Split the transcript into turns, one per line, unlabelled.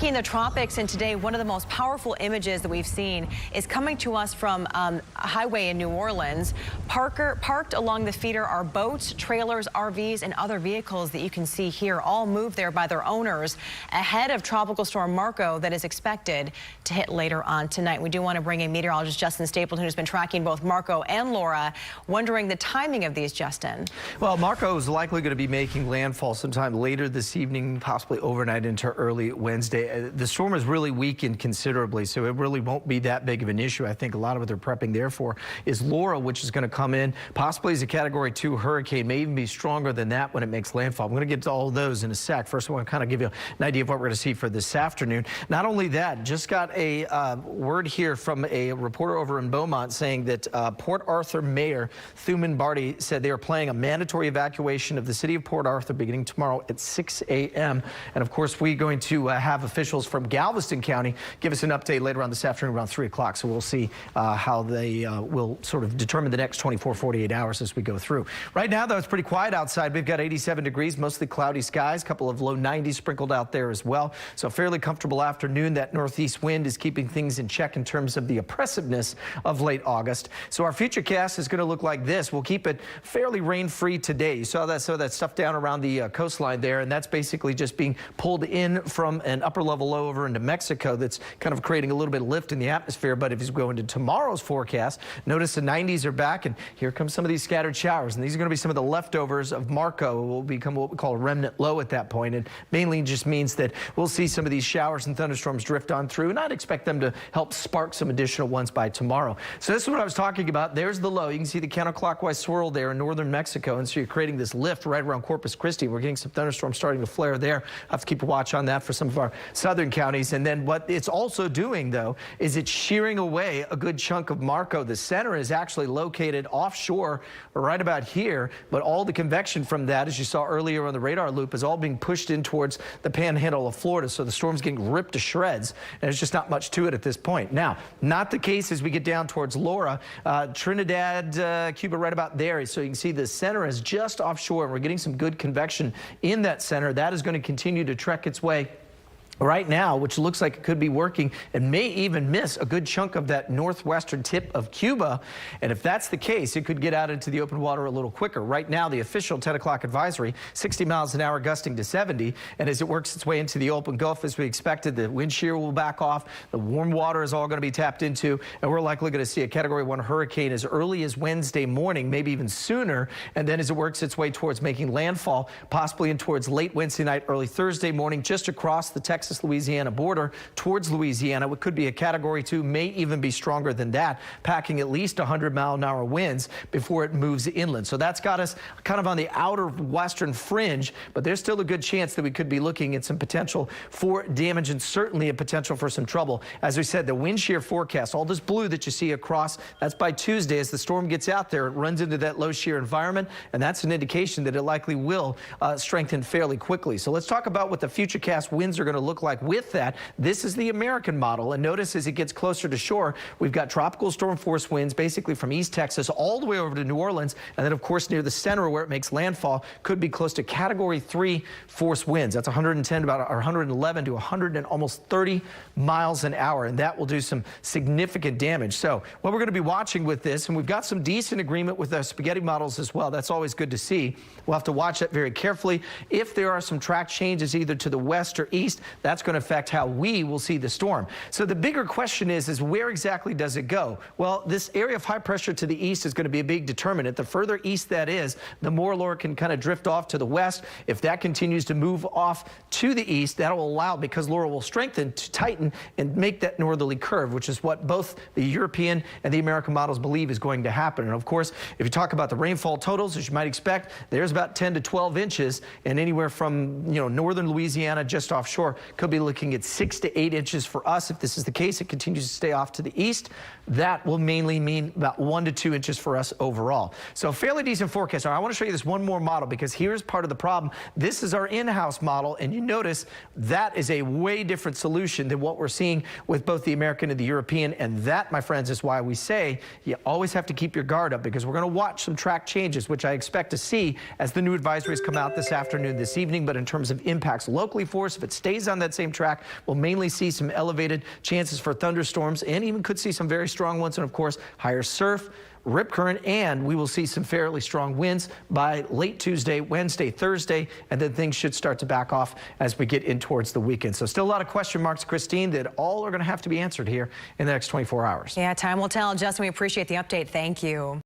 Tracking the tropics, and today one of the most powerful images that we've seen is coming to us from a highway in New Orleans. Parked along the feeder are boats, trailers, RVs, and other vehicles that you can see here, all moved there by their owners ahead of Tropical Storm Marco that is expected to hit later on tonight. We do want to bring in meteorologist Justin Stapleton, who's been tracking both Marco and Laura, wondering the timing of these, Justin.
Well, Marco is likely going to be making landfall sometime later this evening, possibly overnight into early Wednesday. The storm has really weakened considerably, so it really won't be that big of an issue. I think a lot of what they're prepping there for is Laura, which is going to come in possibly as a Category 2 hurricane, may even be stronger than that when it makes landfall. I'm going to get to all of those in a sec. First, I want to kind of give you an idea of what we're going to see for this afternoon. Not only that, just got a word here from a reporter over in Beaumont saying that Port Arthur Mayor Thuman Barty said they are planning a mandatory evacuation of the city of Port Arthur beginning tomorrow at 6 a.m. And of course, we're going to have officials from Galveston County give us an update later on this afternoon around 3 o'clock. So we'll see how they will sort of determine the next 24, 48 hours as we go through. Right now, though, it's pretty quiet outside. We've got 87 degrees, mostly cloudy skies, a couple of low 90s sprinkled out there as well. So fairly comfortable afternoon. That northeast wind is keeping things in check in terms of the oppressiveness of late August. So our future cast is going to look like this. We'll keep it fairly rain-free today. You saw that stuff down around the coastline there, and that's basically just being pulled in from an upper level low over into Mexico that's kind of creating a little bit of lift in the atmosphere. But if you go into tomorrow's forecast, notice the 90s are back, and here come some of these scattered showers. And these are going to be some of the leftovers of Marco. It will become what we call a remnant low at that point. And mainly just means that we'll see some of these showers and thunderstorms drift on through, and I'd expect them to help spark some additional ones by tomorrow. So this is what I was talking about. There's the low. You can see the counterclockwise swirl there in northern Mexico, and so you're creating this lift right around Corpus Christi. We're getting some thunderstorms starting to flare there. I have to keep a watch on that for some of our southern counties. And then what it's also doing, though, is it's shearing away a good chunk of Marco. The center is actually located offshore right about here, but all the convection from that, as you saw earlier on the radar loop, is all being pushed in towards the panhandle of Florida. So the storm's getting ripped to shreds, and there's just not much to it at this point. Now, not the case as we get down towards Laura. Trinidad, Cuba, right about there. So you can see the center is just offshore, and we're getting some good convection in that center. That is going to continue to trek its way right now, which looks like it could be working and may even miss a good chunk of that northwestern tip of Cuba. And if that's the case, it could get out into the open water a little quicker. Right now, the official 10 o'clock advisory, 60 miles an hour gusting to 70. And as it works its way into the open Gulf, as we expected, the wind shear will back off. The warm water is all going to be tapped into, and we're likely going to see a Category 1 hurricane as early as Wednesday morning, maybe even sooner. And then as it works its way towards making landfall, possibly in towards late Wednesday night, early Thursday morning, just across the Texas-Louisiana border towards Louisiana. It could be a Category 2, may even be stronger than that, packing at least 100-mile-an-hour winds before it moves inland. So that's got us kind of on the outer western fringe, but there's still a good chance that we could be looking at some potential for damage and certainly a potential for some trouble. As we said, the wind shear forecast, all this blue that you see across, that's by Tuesday. As the storm gets out there, it runs into that low shear environment, and that's an indication that it likely will strengthen fairly quickly. So let's talk about what the futurecast winds are going to look like with that. This is the American model, and notice as it gets closer to shore, we've got tropical storm force winds basically from East Texas all the way over to New Orleans, and then of course near the center where it makes landfall could be close to Category 3 force winds. That's 110 about 111 to 100 and almost 30 miles an hour, and that will do some significant damage. So what we're going to be watching with this, and we've got some decent agreement with the spaghetti models as well. That's always good to see. We'll have to watch that very carefully. If there are some track changes either to the west or east, that's going to affect how we will see the storm. So the bigger question is where exactly does it go? Well, this area of high pressure to the east is going to be a big determinant. The further east that is, the more Laura can kind of drift off to the west. If that continues to move off to the east, that will allow, because Laura will strengthen, to tighten and make that northerly curve, which is what both the European and the American models believe is going to happen. And of course, if you talk about the rainfall totals, as you might expect, there's about 10 to 12 inches, and anywhere from northern Louisiana just offshore could be looking at 6 to 8 inches for us. If this is the case, it continues to stay off to the east. That will mainly mean about 1 to 2 inches for us overall. So fairly decent forecast. Now, I want to show you this one more model because here's part of the problem. This is our in-house model, and you notice that is a way different solution than what we're seeing with both the American and the European. And that, my friends, is why we say you always have to keep your guard up, because we're going to watch some track changes, which I expect to see as the new advisories come out this afternoon, this evening. But in terms of impacts locally for us, if it stays on the that same track. We'll mainly see some elevated chances for thunderstorms and even could see some very strong ones. And of course, higher surf, rip current, and we will see some fairly strong winds by late Tuesday, Wednesday, Thursday, and then things should start to back off as we get in towards the weekend. So still a lot of question marks, Christine, that all are going to have to be answered here in the next 24 hours.
Yeah, time will tell. Justin, we appreciate the update. Thank you.